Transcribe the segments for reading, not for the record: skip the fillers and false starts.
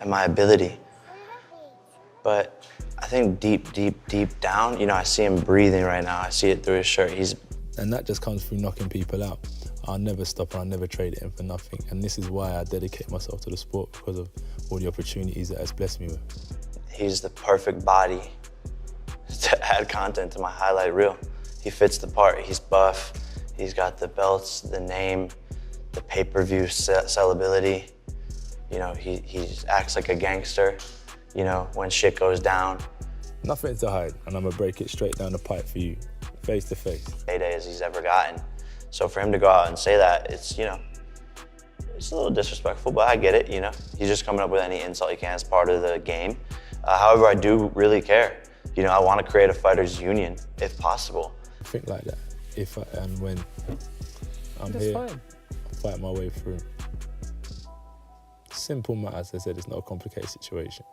And my ability. But I think deep down, you know, I see him breathing right now. I see it through his shirt. And that just comes through knocking people out. I'll never stop and I'll never trade it in for nothing. And this is why I dedicate myself to the sport, because of all the opportunities that it's blessed me with. He's the perfect body to add content to my highlight reel. He fits the part. He's buff. He's got the belts, the name, the pay-per-view sellability. You know, he just acts like a gangster, you know, when shit goes down. Nothing to hide, and I'm gonna break it straight down the pipe for you, face to face. Heyday as he's ever gotten. So for him to go out and say that, it's, you know, it's a little disrespectful, but I get it, you know. He's just coming up with any insult he can as part of the game. However, I do really care. You know, I want to create a fighters union, if possible. Think like that. If and when I'm here, I'll fight my way through. Simple matter, as I said, it's not a complicated situation.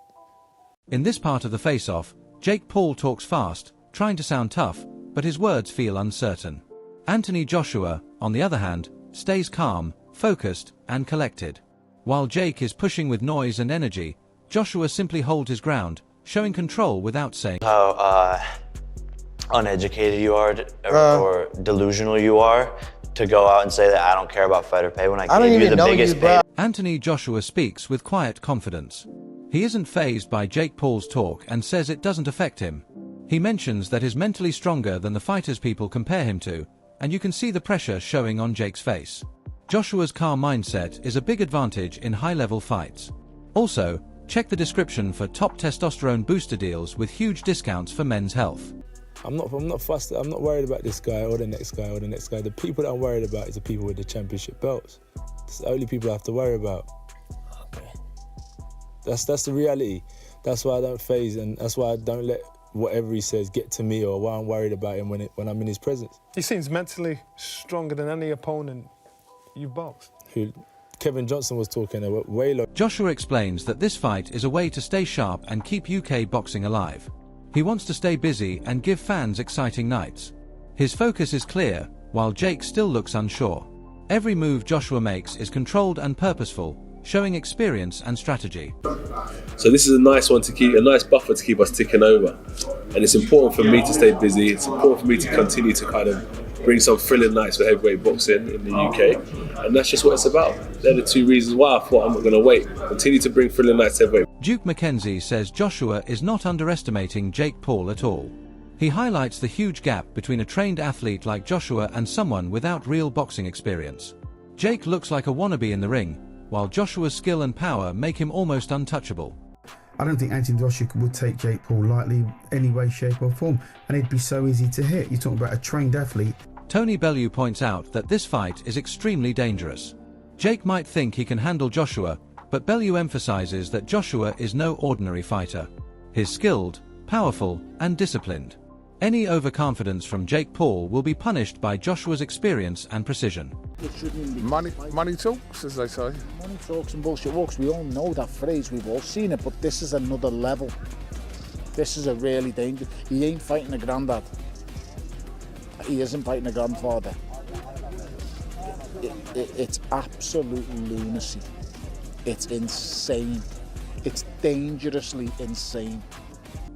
In this part of the face-off, Jake Paul talks fast, trying to sound tough, but his words feel uncertain. Anthony Joshua, on the other hand, stays calm, focused, and collected. While Jake is pushing with noise and energy, Joshua simply holds his ground, showing control without saying how uneducated you are or delusional you are to go out and say that I don't care about fighter pay when I gave you the biggest pay. Anthony Joshua speaks with quiet confidence. He isn't fazed by Jake Paul's talk and says it doesn't affect him. He mentions that he's mentally stronger than the fighters people compare him to, and you can see the pressure showing on Jake's face. Joshua's calm mindset is a big advantage in high-level fights. Also, check the description for top testosterone booster deals with huge discounts for men's health. I'm not fussed. I'm not worried about this guy or the next guy or the next guy. The people that I'm worried about is the people with the championship belts. It's the only people I have to worry about. Okay. That's the reality. That's why I don't faze, and that's why I don't let whatever he says get to me or why I'm worried about him when I'm in his presence. He seems mentally stronger than any opponent you've boxed. Who Kevin Johnson was talking about way low. Joshua explains that this fight is a way to stay sharp and keep UK boxing alive. He wants to stay busy and give fans exciting nights. His focus is clear, while Jake still looks unsure. Every move Joshua makes is controlled and purposeful, showing experience and strategy. So this is a nice one to keep, a nice buffer to keep us ticking over. And it's important for me to stay busy. It's important for me to continue to kind of bring some thrilling nights for heavyweight boxing in the UK. And that's just what it's about. They're the two reasons why I thought I'm not going to wait. Continue to bring thrilling nights to heavyweight. Duke McKenzie says Joshua is not underestimating Jake Paul at all. He highlights the huge gap between a trained athlete like Joshua and someone without real boxing experience. Jake looks like a wannabe in the ring, while Joshua's skill and power make him almost untouchable. I don't think Anthony Joshua would take Jake Paul lightly any way, shape or form, and it'd be so easy to hit. You're talking about a trained athlete. Tony Bellew points out that this fight is extremely dangerous. Jake might think he can handle Joshua, but Bellew emphasizes that Joshua is no ordinary fighter. He's skilled, powerful, and disciplined. Any overconfidence from Jake Paul will be punished by Joshua's experience and precision. Money talks, as they say. Money talks and bullshit walks. We all know that phrase. We've all seen it, but this is another level. This is a really dangerous. He ain't fighting a granddad. He isn't fighting a grandfather. It's absolute lunacy. It's insane. It's dangerously insane.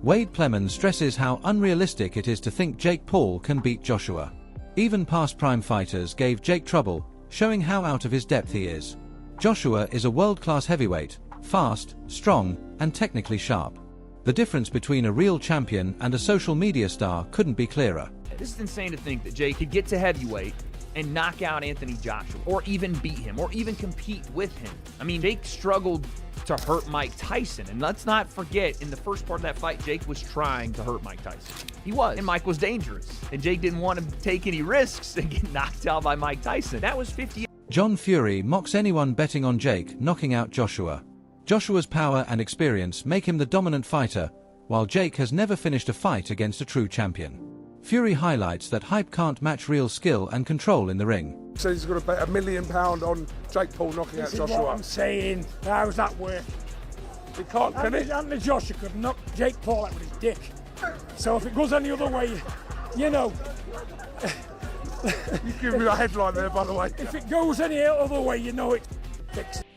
Wade Plemons stresses how unrealistic it is to think Jake Paul can beat Joshua. Even past prime fighters gave Jake trouble, showing how out of his depth he is. Joshua is a world-class heavyweight, fast, strong, and technically sharp. The difference between a real champion and a social media star couldn't be clearer. This is insane to think that Jake could get to heavyweight and knock out Anthony Joshua, or even beat him, or even compete with him. I mean, Jake struggled to hurt Mike Tyson, and let's not forget, in the first part of that fight, Jake was trying to hurt Mike Tyson. He was, and Mike was dangerous, and Jake didn't want to take any risks and get knocked out by Mike Tyson. That was 50. John Fury mocks anyone betting on Jake knocking out Joshua. Joshua's power and experience make him the dominant fighter, while Jake has never finished a fight against a true champion. Fury highlights that hype can't match real skill and control in the ring. So he's got to bet £1 million on Jake Paul knocking out Joshua. This is what I'm saying. How does that work? He can't, can he? Anthony Joshua could knock Jake Paul out with his dick. So if it goes any other way, you know, You give me a headline there, by the way. If it goes any other way, you know it.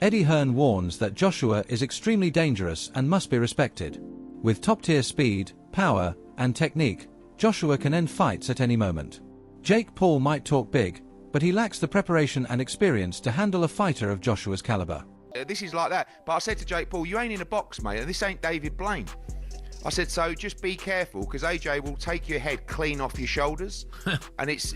Eddie Hearn warns that Joshua is extremely dangerous and must be respected. With top-tier speed, power, and technique, Joshua can end fights at any moment. Jake Paul might talk big, but he lacks the preparation and experience to handle a fighter of Joshua's caliber. This is like that. But I said to Jake Paul, you ain't in a box, mate, and this ain't David Blaine. I said, so just be careful, because AJ will take your head clean off your shoulders, and it's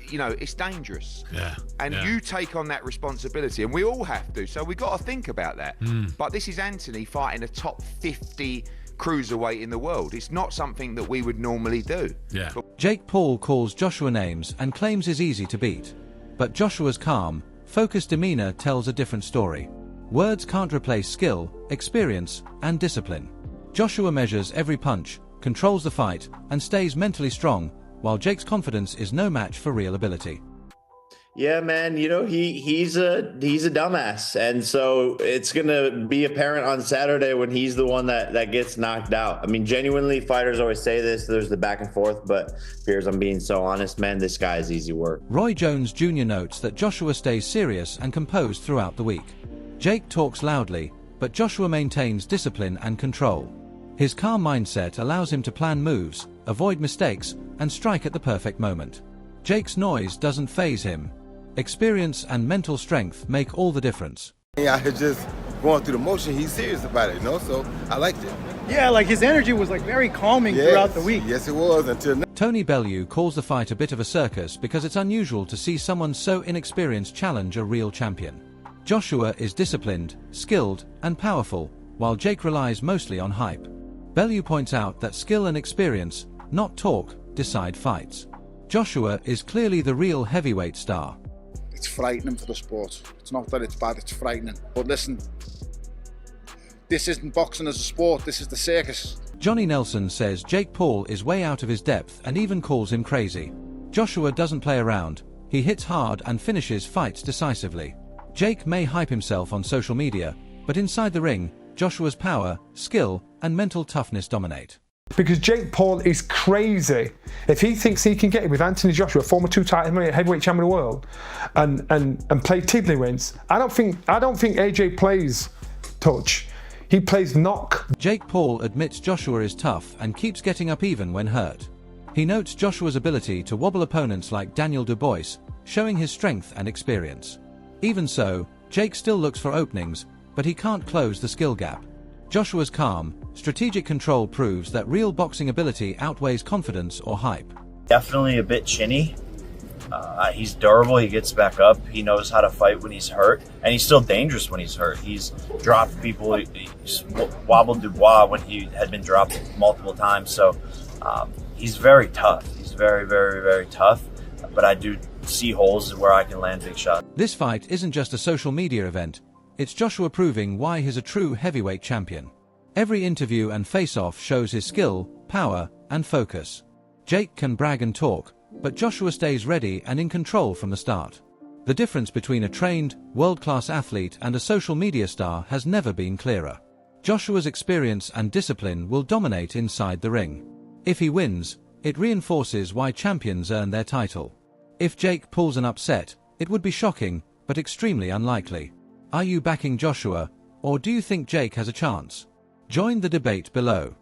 you know, it's dangerous. Yeah. And you take on that responsibility, and we all have to. So we got to think about that. But this is Anthony fighting a top 50 cruiserweight in the world. It's not something that we would normally do. Yeah. Jake Paul calls Joshua names and claims he's easy to beat. But Joshua's calm, focused demeanor tells a different story. Words can't replace skill, experience, and discipline. Joshua measures every punch, controls the fight, and stays mentally strong, while Jake's confidence is no match for real ability. Yeah, man, you know, he's a dumbass. And so it's going to be apparent on Saturday when he's the one that gets knocked out. I mean, genuinely, fighters always say this, there's the back and forth, but Piers, I'm being so honest, man, this guy is easy work. Roy Jones Jr. notes that Joshua stays serious and composed throughout the week. Jake talks loudly, but Joshua maintains discipline and control. His calm mindset allows him to plan moves, avoid mistakes, and strike at the perfect moment. Jake's noise doesn't faze him. Experience and mental strength make all the difference. Yeah, I just going through the motion. He's serious about it, you know, so I liked it. Yeah, like his energy was like very calming throughout the week. Yes, it was until now. Tony Bellew calls the fight a bit of a circus because it's unusual to see someone so inexperienced challenge a real champion. Joshua is disciplined, skilled, and powerful, while Jake relies mostly on hype. Bellew points out that skill and experience, not talk, decide fights. Joshua is clearly the real heavyweight star. It's frightening for the sport. It's not that it's bad, it's frightening. But listen, this isn't boxing as a sport, this is the circus. Johnny Nelson says Jake Paul is way out of his depth and even calls him crazy. Joshua doesn't play around, he hits hard and finishes fights decisively. Jake may hype himself on social media, but inside the ring, Joshua's power, skill, and mental toughness dominate. Because Jake Paul is crazy. If he thinks he can get it with Anthony Joshua, former two-time heavyweight champion of the world, and play tiddlywinks, I don't think AJ plays touch. He plays knock. Jake Paul admits Joshua is tough and keeps getting up even when hurt. He notes Joshua's ability to wobble opponents like Daniel Dubois, showing his strength and experience. Even so, Jake still looks for openings, but he can't close the skill gap. Joshua's calm, strategic control proves that real boxing ability outweighs confidence or hype. Definitely a bit chinny. He's durable, he gets back up, he knows how to fight when he's hurt, and he's still dangerous when he's hurt. He's dropped people, he's wobbled Dubois when he had been dropped multiple times, so he's very tough. He's very, very, very tough, but I do see holes where I can land big shots. This fight isn't just a social media event, it's Joshua proving why he's a true heavyweight champion. Every interview and face-off shows his skill, power, and focus. Jake can brag and talk, but Joshua stays ready and in control from the start. The difference between a trained, world-class athlete and a social media star has never been clearer. Joshua's experience and discipline will dominate inside the ring. If he wins, it reinforces why champions earn their title. If Jake pulls an upset, it would be shocking, but extremely unlikely. Are you backing Joshua, or do you think Jake has a chance? Join the debate below.